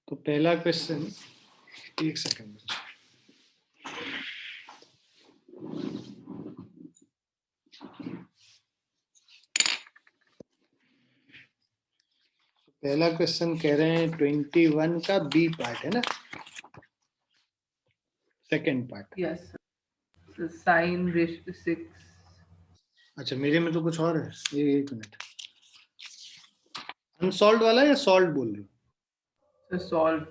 तो पहला क्वेश्चन, एक सेकंड बच्चों। पहला क्वेश्चन कह रहे हैं 21 का बी पार्ट है ना, second part. Yes, sine raise to 6। अच्छा, मेरे में तो कुछ और है। ये एक मिनट, अनसॉल्व वाला या सॉल्व बोल रहे हो? Solve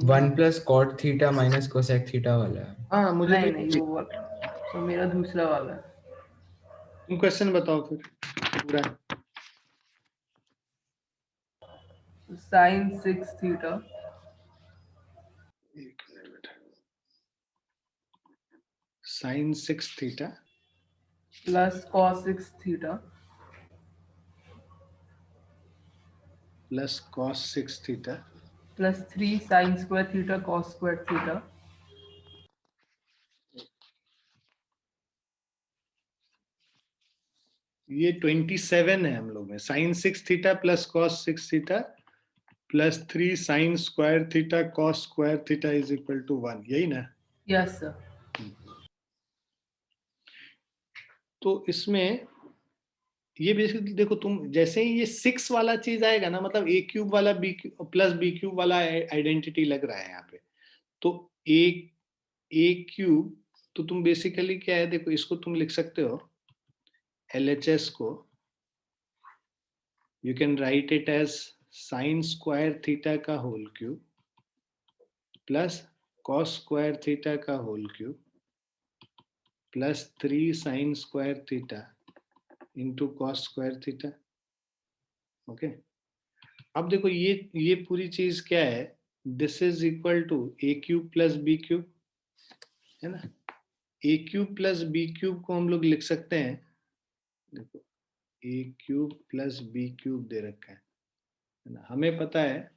1 plus cot theta minus cosec theta वाला है। हाँ, मुझे नहीं भी। नहीं, वो तो मेरा दूसरा वाला है। तुम क्वेश्चन बताओ फिर पूरा। साइन 6 थीटा एक मिनट बेटा। Sine 6 theta plus cos 6 theta plus cos 6 theta plus 3 sine square theta cos square theta ये 27 है हम लोग में। Sine 6 theta plus cos 6 theta plus 3 sine square theta cos square theta is equal to 1, यही ना? Yes sir. तो इसमें ये बेसिकली देखो, तुम जैसे ही ये 6 वाला चीज आएगा ना, मतलब ए क्यूब वाला बी प्लस बी क्यूब वाला आइडेंटिटी लग रहा है यहाँ पे। तो ए क्यूब, तो तुम बेसिकली क्या है, देखो इसको तुम लिख सकते हो LHS को, you can write it as sine square theta का whole cube plus cos square theta का whole cube plus 3 sine square theta into cos square theta. Okay, अब देखो ये पूरी चीज क्या है, this is equal to a cube plus b cube, है ना? A cube plus b cube को हम लोग लिख सकते हैं, देखो a cube plus b cube दे रखा है ना? हमें पता है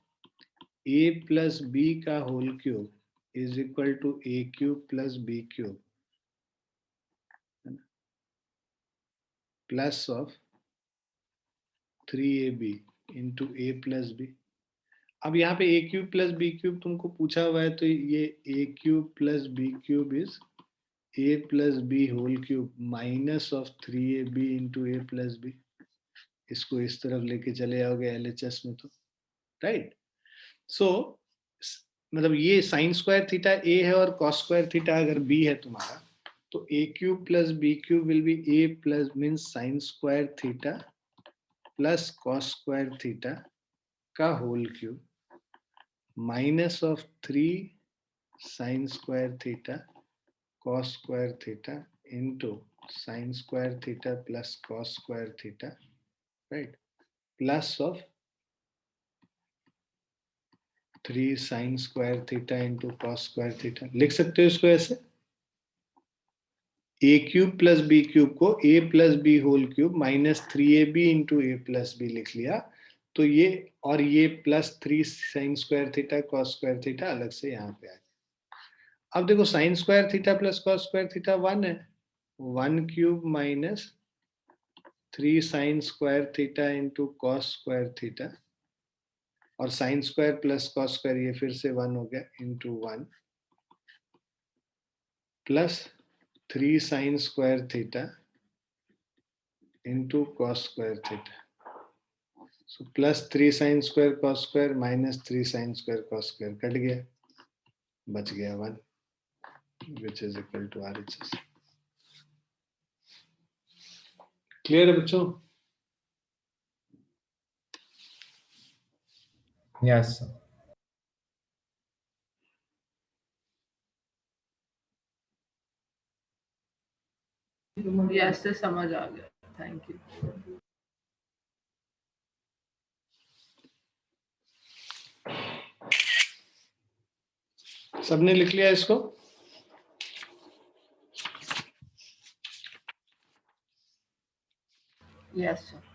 ए प्लस बी का whole cube is equal to a cube plus b cube, है ना, plus of 3ab into a plus b. अब यहाँ पे a cube plus b cube तुमको पूछा हुआ है, तो ये a cube plus b cube is a plus b whole cube minus of 3ab into a plus b. इसको इस तरफ लेके चले जाओगे LHS में, तो राइट। सो मतलब ये साइन स्क्वायर थीटा ए है और कॉस स्क्वायर थीटा अगर बी है तुम्हारा, तो a cube plus b cube will be A plus means sine square theta plus cos square theta का whole cube minus of 3 sine square theta cos square theta into sine square theta plus cos square theta, right, plus of 3 sine square theta into cos square theta. लिख सकते हो इसको ऐसे, a cube plus b cube को a plus b whole cube minus 3ab into a plus b लिख लिया। तो ये और ये plus 3 sine square theta cos square theta अलग से यहाँ पे आ गया। अब देखो sine square theta plus cos square theta 1 है, 1 cube minus 3 sine square theta into cos square theta, और sine square plus cos square ये फिर से 1 हो गया into 1 plus 3 sine square theta into cos square theta. So plus 3 sine square cos square minus 3 sine square cos square cut गया, बच गया 1 which is equal to RHS। Clear है बच्चों? Yes sir. यस से समझ आ गया, थैंक यू। सबने लिख लिया इसको? Yes sir.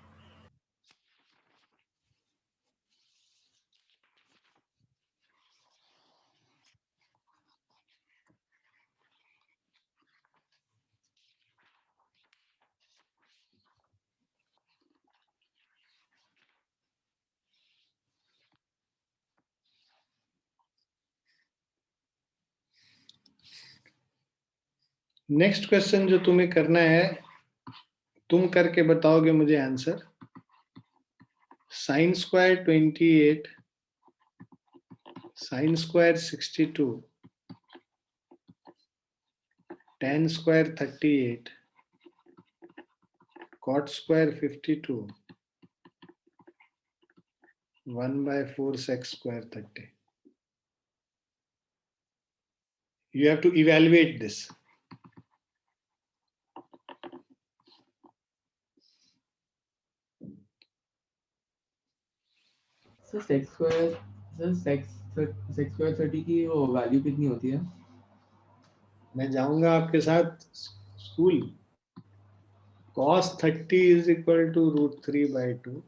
नेक्स्ट क्वेश्चन जो तुम्हें करना है, तुम करके बताओगे मुझे answer. Sine square 28, sine square 62, tan square 38, cot square 52, 1/4 sec square 30. You have to evaluate this. Sir sex square 30 की वो वैल्यू कितनी होती है? मैं जाऊंगा आपके साथ school. cos 30 is equal to √3/2.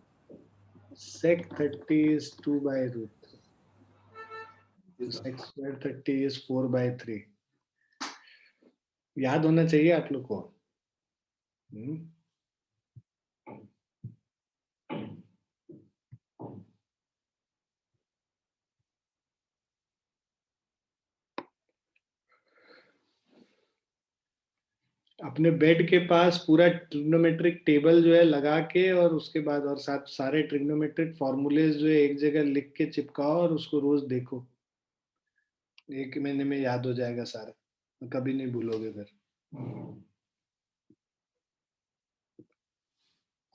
sec 30 is 2/√3. So sec square 30 is 4/3. याद होना चाहिए आप लोग को। अपने बेड के पास पूरा ट्रिग्नोमेट्रिक टेबल जो है लगा के, और उसके बाद और साथ सारे ट्रिग्नोमेट्रिक फॉर्मूलेज जो है एक जगह लिख के चिपकाओ और उसको रोज देखो। 1 महीने में याद हो जाएगा सारा, कभी नहीं भूलोगे फिर।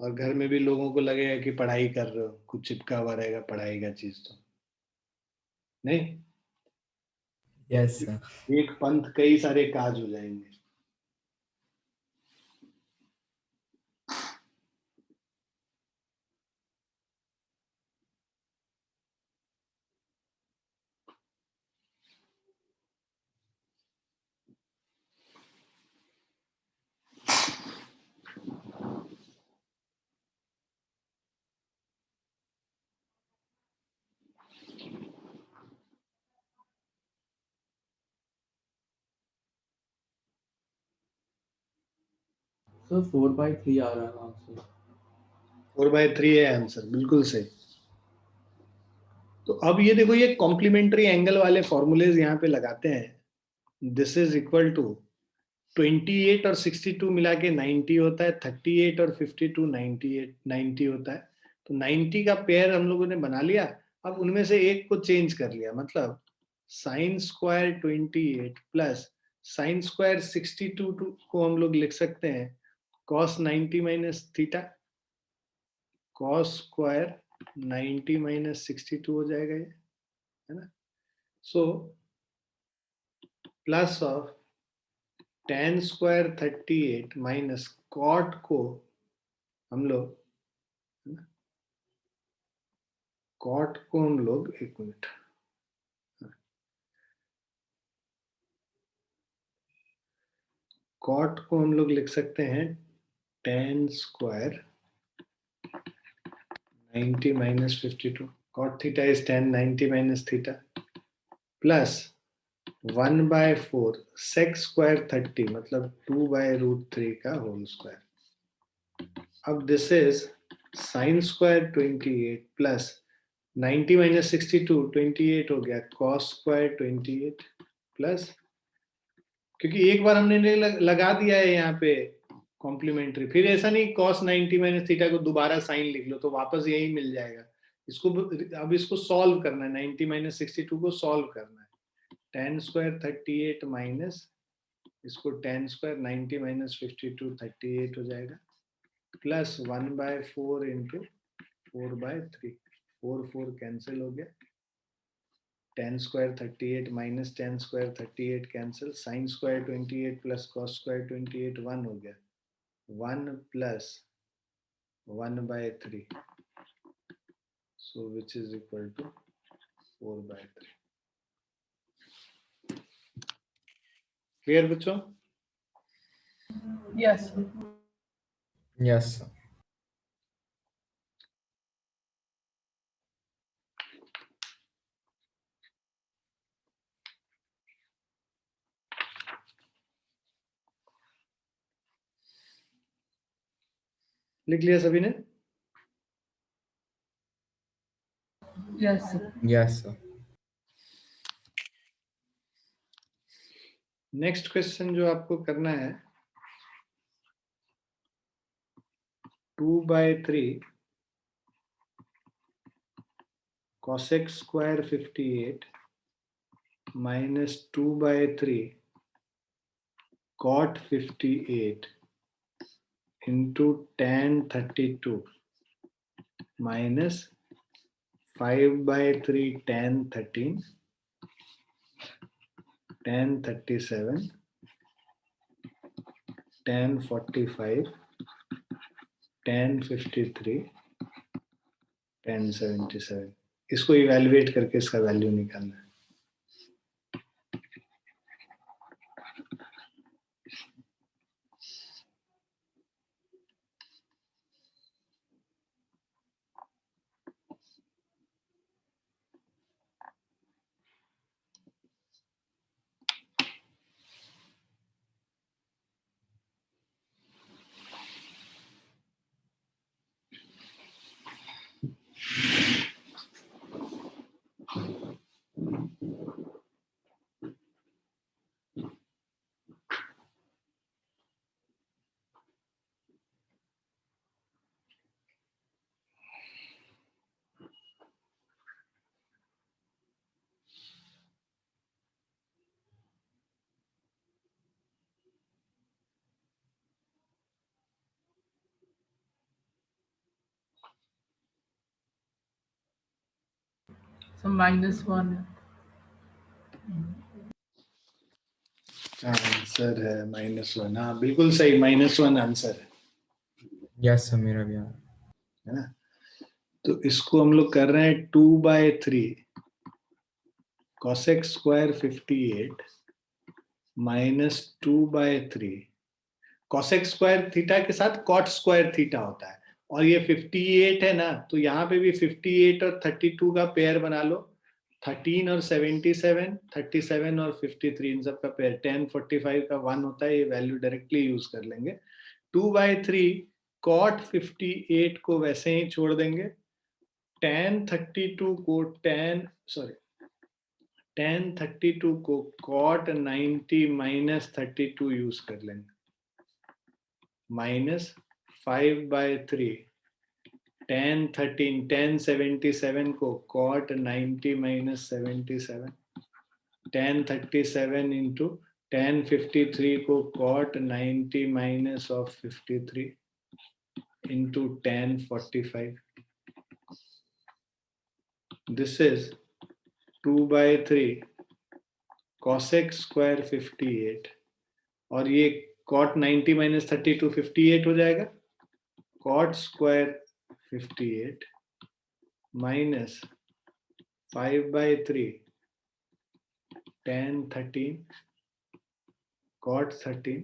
और घर में भी लोगों को लगेगा कि पढ़ाई कर रहे हो, कुछ चिपका हुआ रहेगा पढ़ाई का चीज तो नहीं। Yes, sir. एक पंथ कई सारे काज हो जाएंगे। सर 4/3 आ रहा है आंसर। 4/3 है आंसर, बिल्कुल सही। तो अब ये देखो, ये कॉम्प्लीमेंट्री एंगल वाले फॉर्मूलेज यहाँ पे लगाते हैं। दिस इज इक्वल टू 28 और 62 मिला के 90 होता है, 38 और 52 90 होता है। तो 90 का पेयर हम लोगों ने बना लिया। अब उनमें से एक को चेंज कर लिया, मतलब sine square 28 plus sine square 62 को हम लोग लिख सकते हैं cos 90 minus theta. cos square 90 minus 62 हो जाएगा ये, है ना। So plus of tan square 38 minus cot को हम लोग, cot को हम लोग, एक मिनट, cot को हम लोग लिख सकते हैं tan square 90 minus 52। cot theta is tan 90 minus theta plus 1/4 sec square 30 मतलब 2/√3 का होल स्क्वायर। अब this is sine square 28 plus 90 minus 62 28 हो गया, cos स्क्वायर 28 प्लस, क्योंकि एक बार हमने लगा दिया है यहाँ पे कॉम्प्लीमेंट्री, फिर ऐसा नहीं cos 90 माइनस थीटा को दोबारा साइन लिख लो तो वापस यही मिल जाएगा। इसको अब इसको सॉल्व करना है, 90 माइनस 62 को सॉल्व करना है। tan स्क्वायर 38 माइनस इसको tan स्क्वायर 90 माइनस 52 38 हो जाएगा प्लस 1/4 इंटू 4/3, 4 कैंसिल हो गया। tan square 38 minus tan square 38 cancel, sine square 28 plus cos square 28 1 हो गया, 1 plus 1/3, so which is equal to 4/3। Clear बच्चों? Yes. Yes, sir. लिख लिया सभी ने? Yes. Yes, sir. Next question जो आपको करना है, 2/3 cosec square 58 minus 2/3 cot 58 into tan 32 minus 5/3 tan 13 tan 37 tan 45 tan 53 tan 77, इसको इवैल्यूएट करके इसका वैल्यू निकालना है। So -1. आंसर है -1। हाँ बिल्कुल सही, -1 आंसर है, यस सर, मेरा भी है ना। तो इसको हम लोग कर रहे हैं 2/3 cosec square 58 minus 2/3 cosec square theta के साथ cot square थीटा होता है, और ये 58 है ना, तो यहाँ पे भी 58 और 32 का पेयर बना लो, 13 और 77, 37 और 53, इन सब का पेयर 10 45 का 1 होता है, ये वैल्यू डायरेक्टली यूज कर लेंगे। 2/3 cot 58 को वैसे ही छोड़ देंगे, tan 32 को tan 32 को cot 90 minus 32 यूज कर लेंगे, माइनस 5/3 tan 77 को cot 90 minus 77, tan 37 into tan 53 को cot 90 minus of 53 into tan 45. This is 2/3 cosec square 58, और ये cot 90 minus 32 58 हो जाएगा, cot square 58 minus 5/3 tan 13 cot 13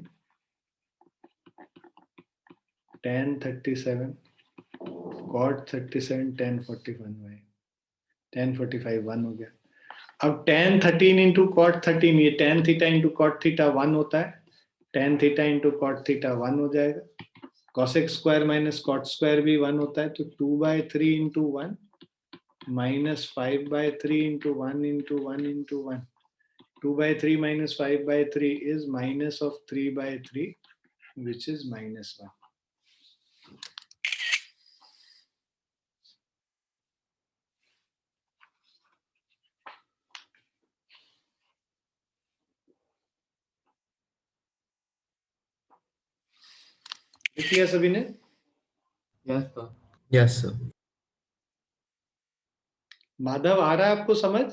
tan 37 cot 37 tan 41 tan 45 1 हो गया। अब tan 13 इंटू कॉट 13, ये tan theta into cot theta 1 होता है, tan theta into cot theta 1 हो जाएगा, cosec square minus cot square भी 1 होता है, तो 2/3 into 1 minus 5/3 into 1 into 1 into 1, 2/3 minus 5/3 is minus of 3/3, which is -1. लिख लिया सभी ने? Yes sir. Yes sir. Madhav, आ रहा है आपको समझ?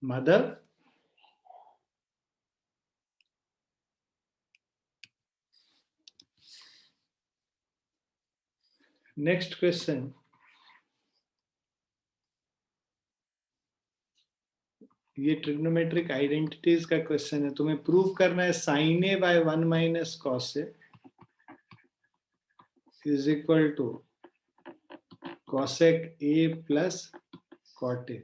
माधव, नेक्स्ट क्वेश्चन, ये ट्रिग्नोमेट्रिक आइडेंटिटीज का क्वेश्चन है, तुम्हें प्रूव करना है sin a by 1 minus cos a is equal to cosec a plus cot a।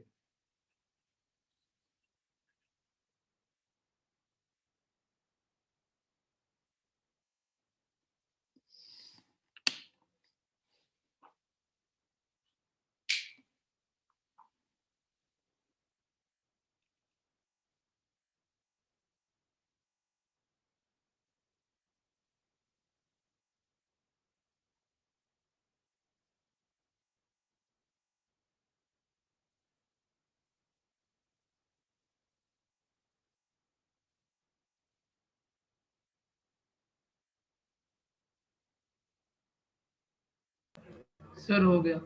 Sir हो गया।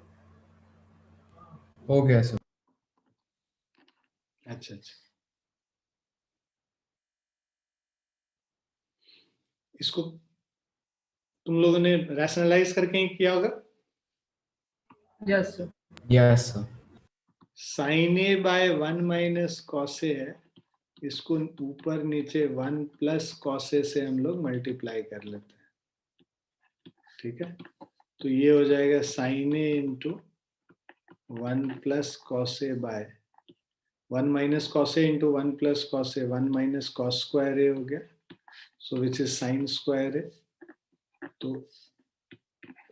हो गया सर। अच्छा अच्छा, इसको तुम लोगों ने रैशनलाइज करके ही किया होगा। Yes sir. Yes sir. Sine a by 1 minus cos a है, इसको ऊपर नीचे 1 प्लस कॉस ए से हम लोग मल्टीप्लाई कर लेते हैं। ठीक है, तो ये हो जाएगा sine a into 1 plus cos a by 1 minus cos A into 1 plus cos A, 1 minus cos square a हो गया, so which is sine square a. तो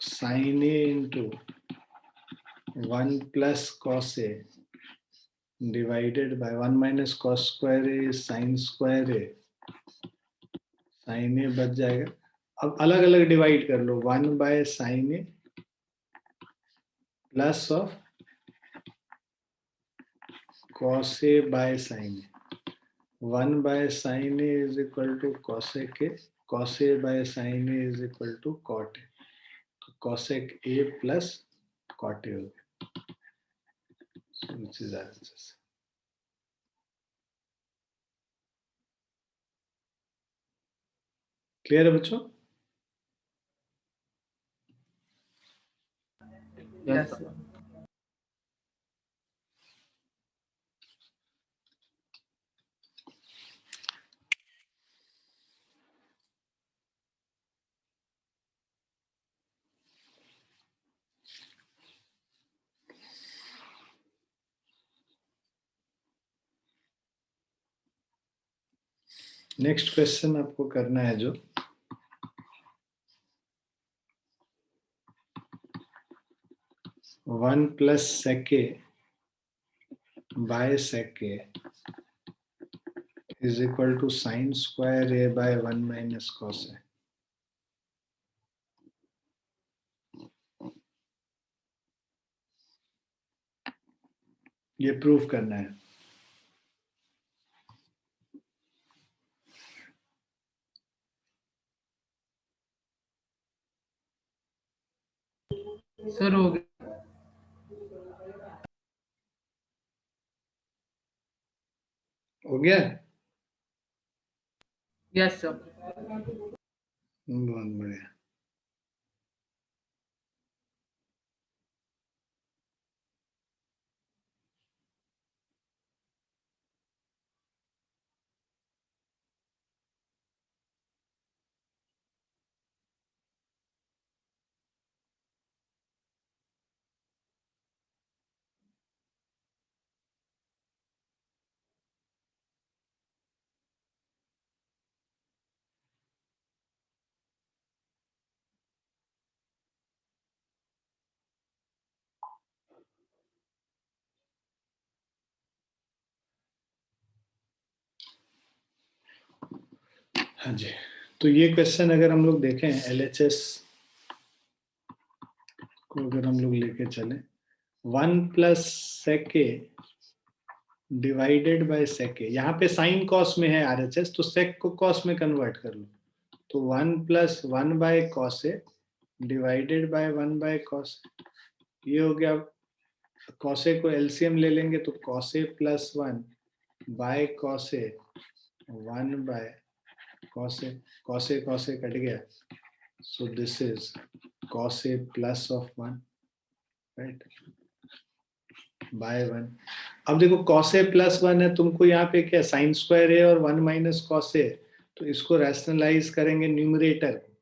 sine a into 1 plus cos a divided by 1 minus cos square a sine square a, sine a बच जाएगा। अब अलग अलग divide कर लो, 1 by sine a plus of cos a by sin a, 1 by sin a is equal to cosec a, cos a by sin a is equal to cot a, तो cosec a plus cot a हो गया, so which is RHS। Clear है बच्चों? Yes, yes sir. Sir. Next question आपको करना है जो 1 plus sec a by sec a is equal to sin square a by 1 minus cos a। ये proof करना है। सर हो गया। हो गया? Yes sir. बहुत बढ़िया। हाँ जी, तो ये क्वेश्चन अगर हम लोग देखें LHS को, अगर हम लोग लेके चले 1 plus sec a divided by sec a, यहाँ पे साइन कॉस में है RHS, तो sec को कॉस में कन्वर्ट कर लो, तो 1 plus 1 by cos a divided by 1 by cos, ये हो गया। कॉस ए को एलसीएम ले लेंगे तो cos A plus 1 by cos A 1 by cos a, cos a cut गया, so this is cos a plus of 1, right, by 1। अब देखो cos a plus 1 है, तुमको यहाँ पे क्या sin square a और 1 minus cos a, तो इसको रैशनलाइज करेंगे न्यूमरेटर को,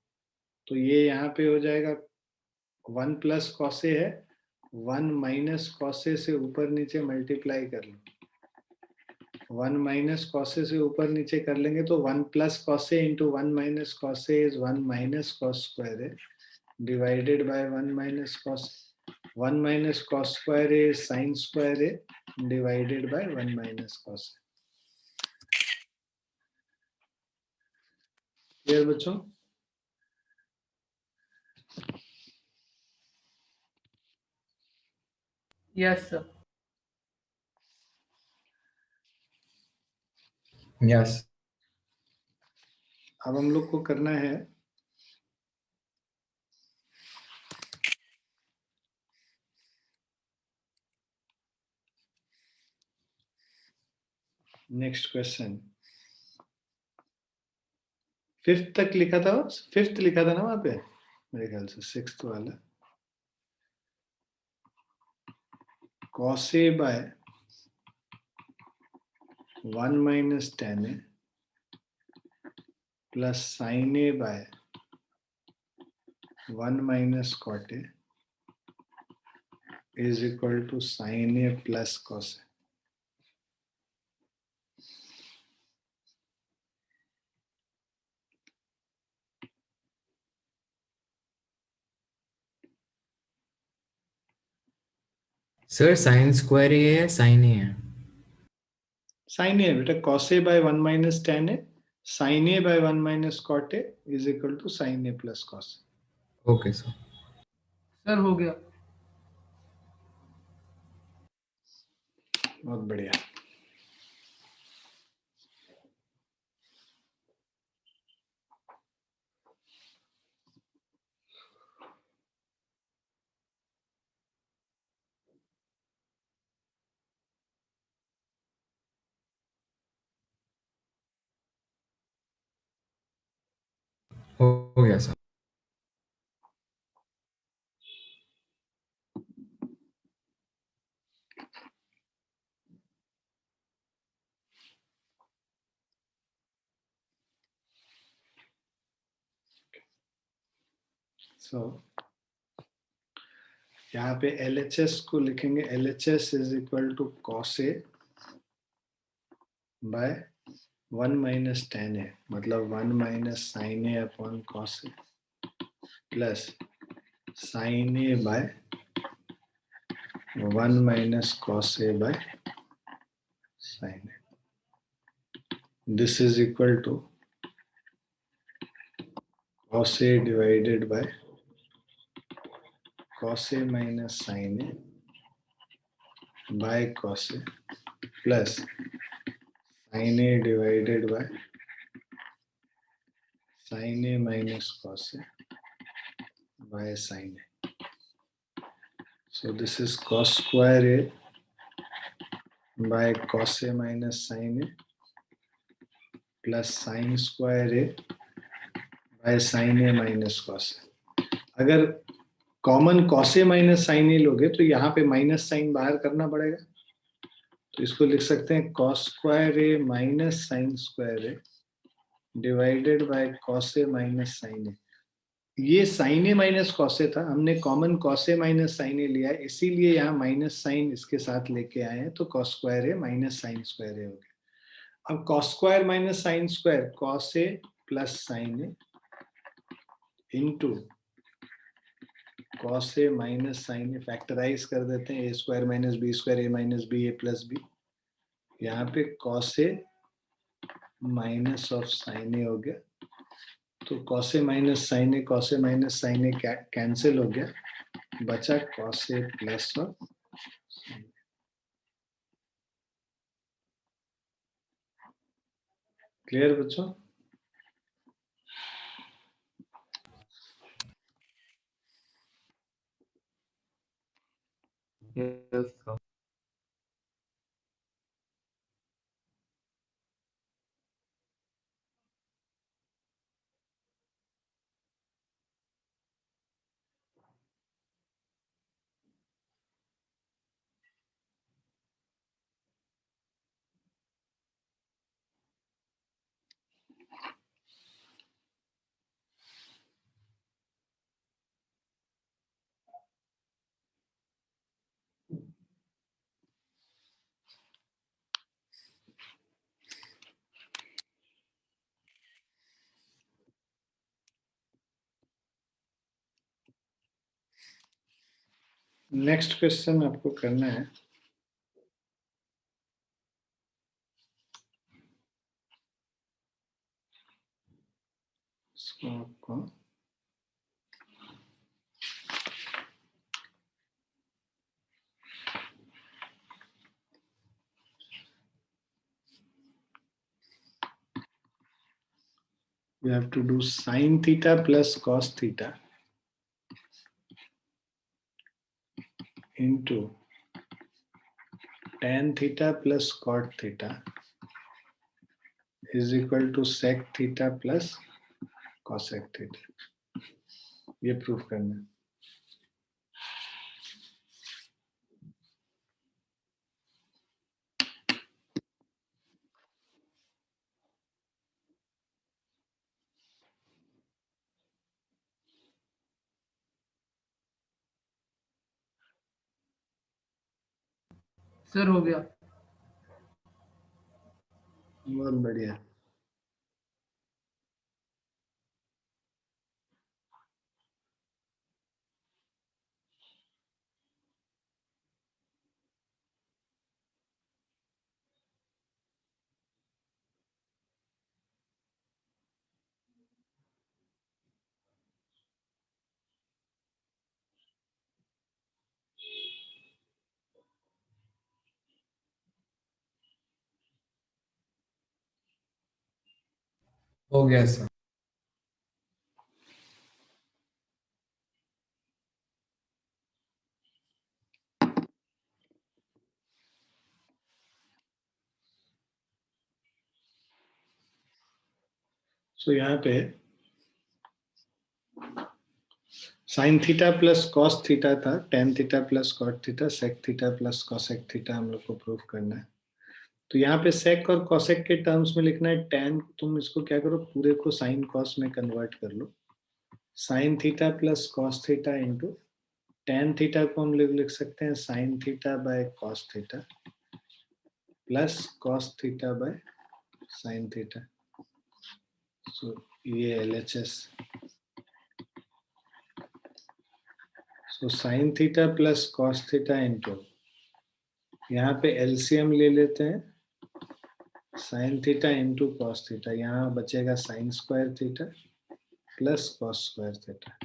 तो ये यहाँ पे हो जाएगा 1 plus cos a है, 1 minus cos a से ऊपर नीचे मल्टीप्लाई कर लो, 1 माइनस कॉस ए से ऊपर नीचे कर लेंगे तो 1 plus cos A into 1 minus cos a is 1 minus cos square a divided by 1 minus cos, 1 minus cos square a is sine square a divided by 1 minus cos. Clear बच्चों? Yes sir. Yes. अब हम लोग को करना है next question, fifth तक लिखा था, फिफ्थ लिखा था ना वहां पे, मेरे ख्याल से सिक्स्थ वाला, cos A by 1 minus tan A plus sin A by 1 minus cot A is equal to sin A plus cos A. Sir sine square a है, साइन ए है। Sin A बेटा, cos A by 1 minus tan A, sin A by 1 minus cot A is equal to sin A plus cos A. Okay sir. Sir हो गया। बहुत बढ़िया। हो गया sir. So यहाँ पे LHS को लिखेंगे, LHS is equal to cos A by 1 minus tan A, मतलब 1 minus sin A upon cos A plus sin A by 1 minus cos A by sin A. This is equal to cos A divided by cos A minus sin A by cos A plus sin A divided by sin A minus cos A by sin A. So this is cos square A by cos A minus sin A plus sin square A by sin A minus cos A. अगर common cos A minus sin A लोगे तो यहाँ पे minus sign बाहर करना पड़ेगा, तो इसको लिख सकते हैं cos square A minus sine square A divided by cos A minus sin A। ये sin A minus cos A था, हमने common cos A minus sin A लिया है, इसीलिए यहाँ माइनस साइन इसके साथ लेके आए हैं, तो cos square A minus sine square A हो गया। अब cos square minus sine square, cos A plus sin A into cos A minus sin A, factorise कर देते हैं, a square minus B square A minus B A plus B, यहाँ पे cos A minus of sin A हो गया, तो cos A minus sin A, cos A minus sin A cancel हो गया, बचा cos A plus of sin A। Clear बच्चों? Yes, sir. Next question आपको करना है, इसको आपको you have to do sin theta plus cos theta into tan theta plus cot theta is equal to sec theta plus cosec theta. ये proof करना है। Sir हो गया। बहुत बढ़िया। हो गया सर। सो यहाँ पे sine theta plus cos theta था, tan theta plus cot theta, sec theta plus cosec theta हम लोग को प्रूफ करना है। तो यहाँ पे सेक और कॉसेक के टर्म्स में लिखना है टेन। तुम इसको क्या करो, पूरे को साइन कॉस में कन्वर्ट कर लो। Sine theta plus cos theta into tan theta को हम लोग लिख सकते हैं sine theta by cos theta plus cos theta by sine theta. So ये LHS। So sine theta plus cos theta into, यहाँ पे एलसीएम ले लेते हैं, sine theta into cos theta. यहाँ बचेगा sine square theta plus cos square theta.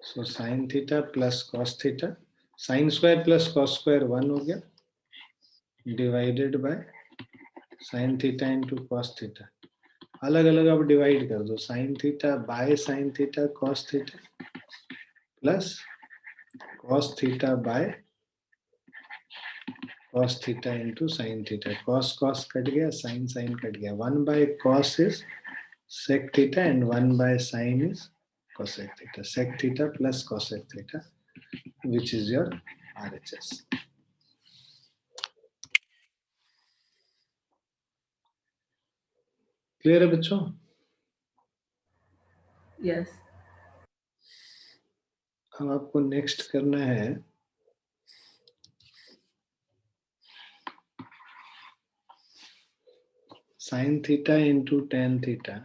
So sine theta plus cos theta, sine square plus cos square 1 हो गया, divided by sine theta into cos theta. अलग अलग अब डिवाइड कर दो, sign theta by sine theta cos theta plus cos theta by cos theta into sine theta. Cos cos cut गया, sign sign cut गया। 1 by cos is sec theta and 1 by sin is cosec theta. Sec theta plus cosec theta, which is your RHS. Clear है बच्चों? Yes. अब आपको next करना है sin theta into tan theta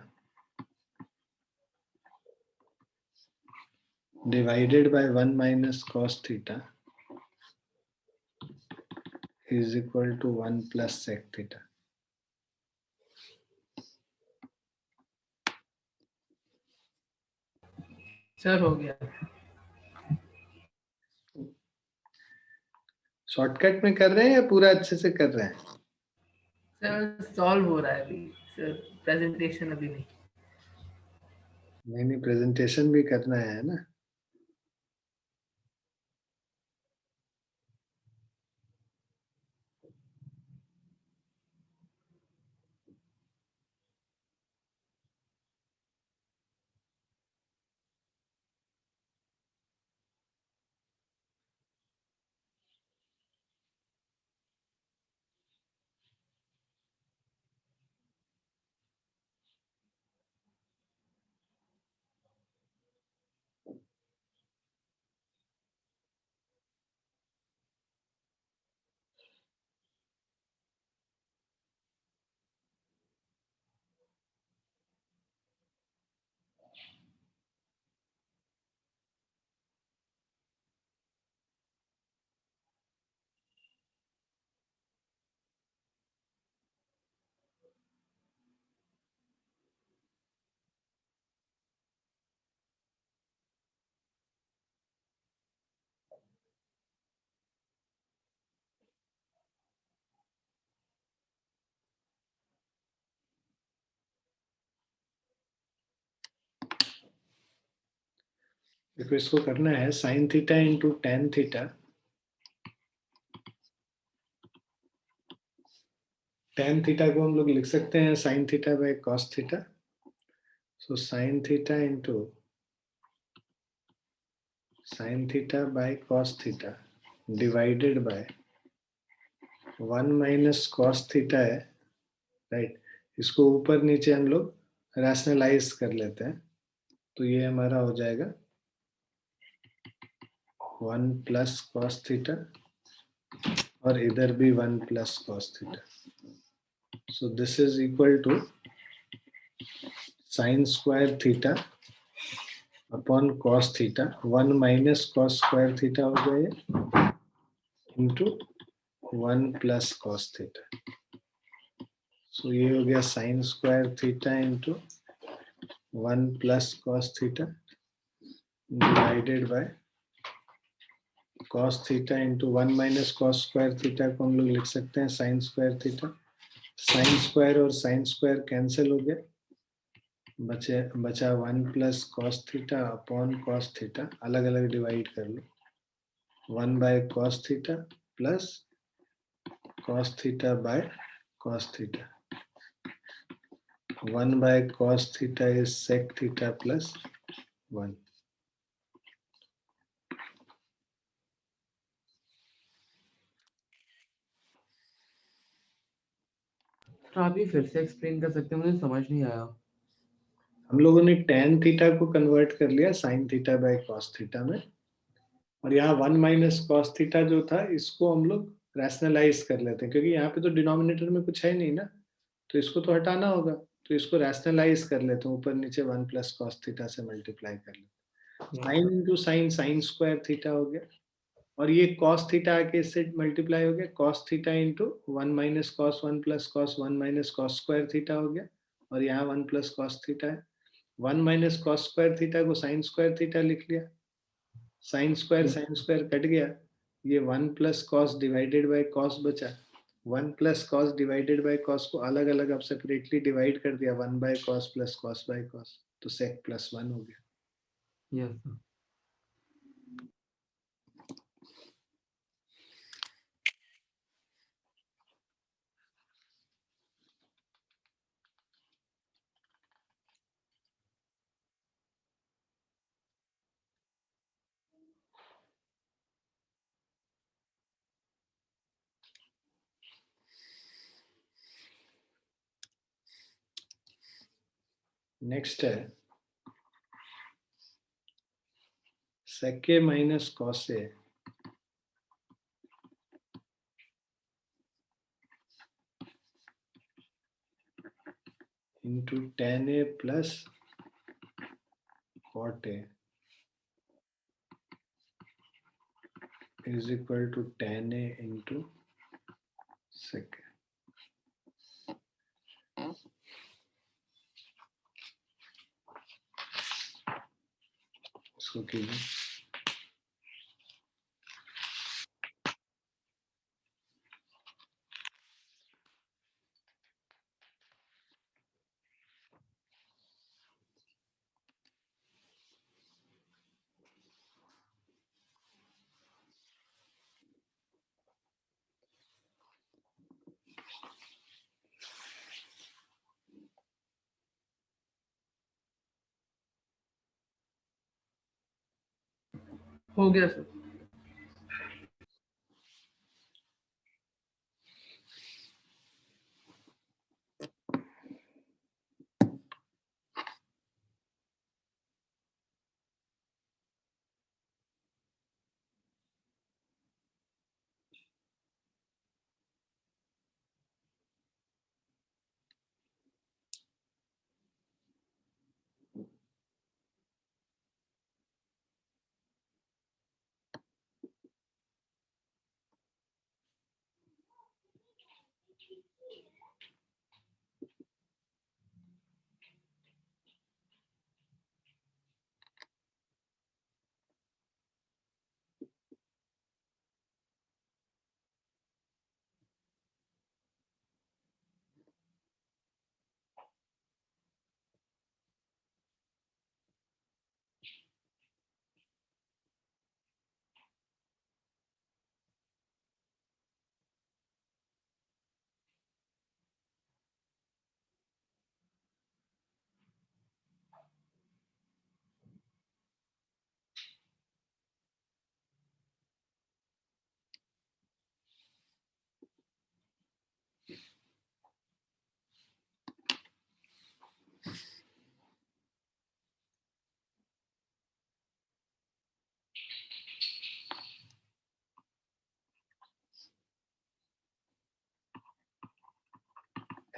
divided by 1 minus cos theta is equal to 1 plus sec theta. Sir हो गया। Shortcut में कर रहे हैं या पूरा अच्छे से कर रहे हैं? सर सॉल्व हो रहा है अभी सर, प्रेजेंटेशन अभी नहीं। नहीं, प्रेजेंटेशन भी करना है ना। देखो इसको करना है sign theta into tan theta tan theta को हम लोग लिख सकते हैं sin theta by cos theta. So sin theta into sin theta by cos theta divided by 1 minus cos theta है, राइट. इसको ऊपर नीचे हम लोग रैशनलाइज कर लेते हैं, तो ये हमारा हो जाएगा 1 प्लस cos थीटा और इधर भी 1 plus cos theta. So this is equal to sin square theta upon cos theta. 1 minus cos square theta हो गया into 1 plus cos theta. So ये हो गया sin square theta into 1 plus cos theta divided by cos theta into 1 minus cos square theta को हम लोग लिख सकते हैं sin square theta. sin square और sin स्क्वायर कैंसिल हो गया, बचा 1 plus cos theta upon cos theta. अलग अलग डिवाइड कर लो. 1 by cos theta plus cos theta by cos theta. 1 by cos theta is sec theta plus 1. तो आप ये फिर से एक्सप्लेन कर सकते हैं, मुझे समझ नहीं आया. हम लोगों ने tan थीटा को कन्वर्ट कर लिया sin theta by cos theta में, और यहाँ 1 माइनस cos थीटा जो था इसको हम लोग रैशनलाइज कर लेते हैं, क्योंकि यहाँ पे तो डिनोमिनेटर में कुछ है नहीं ना, तो इसको तो हटाना होगा. तो इसको रैशनलाइज कर लेते हैं, ऊपर नीचे 1 प्लस cos थीटा से मल्टीप्लाई कर लेते हैं. Sine into sine sign square theta हो गया, और ये cos थीटा आके इससे मल्टीप्लाई हो गया. cos theta into 1 minus cos 1 plus cos 1 minus cos square theta हो गया, और यहाँ 1 प्लस cos थीटा है. 1 माइनस cos स्क्वायर थीटा को sin स्क्वायर थीटा लिख लिया. sin स्क्वायर कट गया, ये 1 plus cos divided by cos बचा. 1 plus cos divided by cos को अलग अलग अब सेपरेटली डिवाइड कर दिया. 1 by cos plus cos by cos, तो सेक प्लस 1 हो गया. Yes sir. नेक्स्ट है sec minus cos A into tan A plus cot A is equal to tan A into sec. इसको कीजिए. हो गया सर.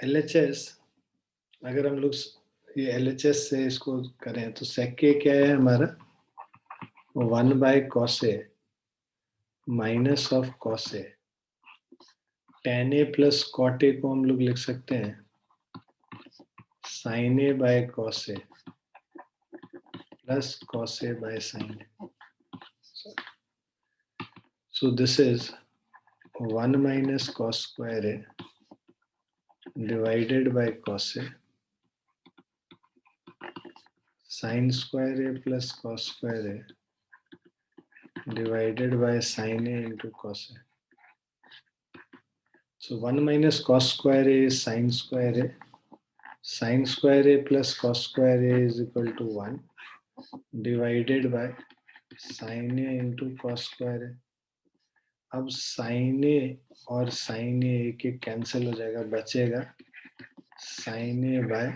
LHS अगर हम लोग ये LHS से इसको करें तो sec a क्या है हमारा 1/cos a minus of cos a tan a plus cot a को हम लोग लिख सकते हैं sin a by cos a plus cos a by sin a. So this is 1 minus cos square a divided by cos a sin square a plus cos square a divided by sin a into cos a. So 1 minus cos square a is sin square a. Sin square a plus cos square a is equal to 1 divided by sin a into cos square a. अब sin a और sin a एक एक cancel हो जाएगा, बचेगा sin a by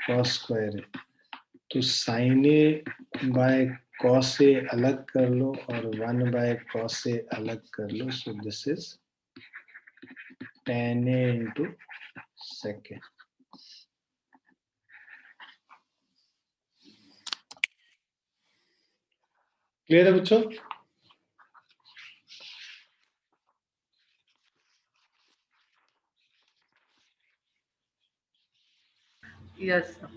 cos square a. तो sin a by cos a अलग कर लो और 1 by cos a अलग कर लो. So this is tan a into sec a. Clear है बच्चों? Yes, sir.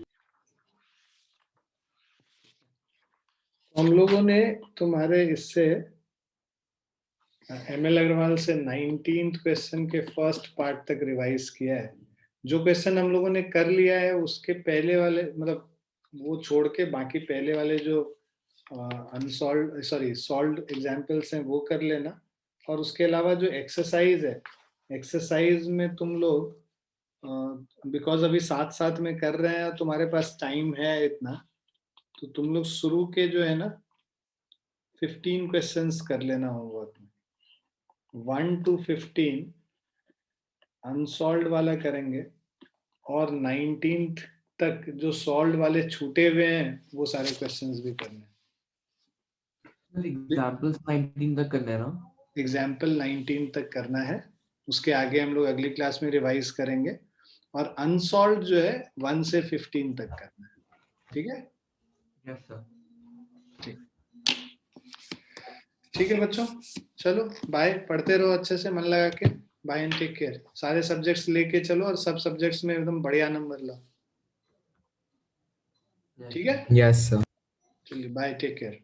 हम लोगों ने तुम्हारे इससे ML अग्रवाल से 19th क्वेश्चन के फर्स्ट पार्ट तक रिवाइज किया है. जो क्वेश्चन हम लोगों ने कर लिया है उसके पहले वाले मतलब वो छोड़ के बाकी पहले वाले जो सॉल्व्ड एग्जांपल्स हैं वो कर लेना. और उसके अलावा जो एक्सरसाइज है, एक्सरसाइज में तुम लोग बिकॉज अभी साथ साथ में कर रहे हैं तुम्हारे पास टाइम है इतना, तो तुम लोग शुरू के जो है ना 15 क्वेश्चंस कर लेना होमवर्क में. 1 to 15 अनसॉल्व्ड वाला करेंगे और 19th तक जो सॉल्व्ड वाले छूटे हुए हैं वो सारे क्वेश्चंस भी करने. एग्जांपल्स 19 तक करना है ना? एग्जाम्पल 19 तक करना है, उसके आगे हम लोग अगली क्लास में रिवाइज करेंगे. और अनसॉल्व्ड जो है 1 से 15 तक करना है. ठीक है? Yes sir. ठीक है बच्चों, चलो बाय. पढ़ते रहो अच्छे से मन लगा के. Bye and take care. सारे सब्जेक्ट्स लेके चलो और सब सब्जेक्ट्स में एकदम बढ़िया नंबर लो. ठीक है? Yes, sir. चलिए bye, take care.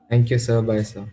Thank you, sir. Bye, sir.